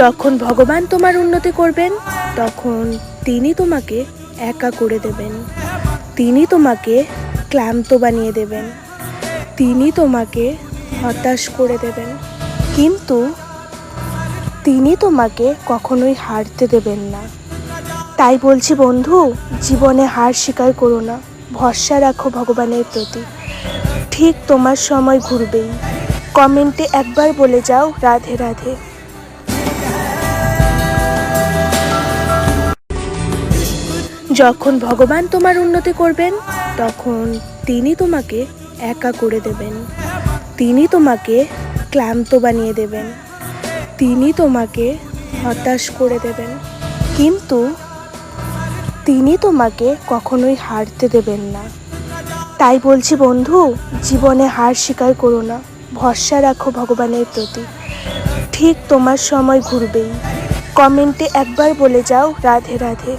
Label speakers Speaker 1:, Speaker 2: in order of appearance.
Speaker 1: যখন ভগবান তোমার উন্নতি করবেন তখন তিনি তোমাকে একা করে দেবেন, তিনি তোমাকে ক্লান্ত বানিয়ে দেবেন, তিনি তোমাকে হতাশ করে দেবেন, কিন্তু তিনি তোমাকে কখনোই হারতে দেবেন না। তাই বলছি বন্ধু, জীবনে হার স্বীকার করো না, ভরসা রাখো ভগবানের প্রতি। ঠিক তোমার সময় ঘুরবেই। কমেন্টে একবার বলে যাও রাধে রাধে। যখন ভগবান তোমার উন্নতি করবেন তখন তিনি তোমাকে একা করে দেবেন, তিনি তোমাকে ক্লান্ত বানিয়ে দেবেন, তিনি তোমাকে হতাশ করে দেবেন, কিন্তু তিনি তোমাকে কখনোই হারতে দেবেন না। তাই বলছি বন্ধু, জীবনে হার স্বীকার করো না, ভরসা রাখো ভগবানের প্রতি। ঠিক তোমার সময় ঘুরবেই। কমেন্টে একবার বলে যাও রাধে রাধে।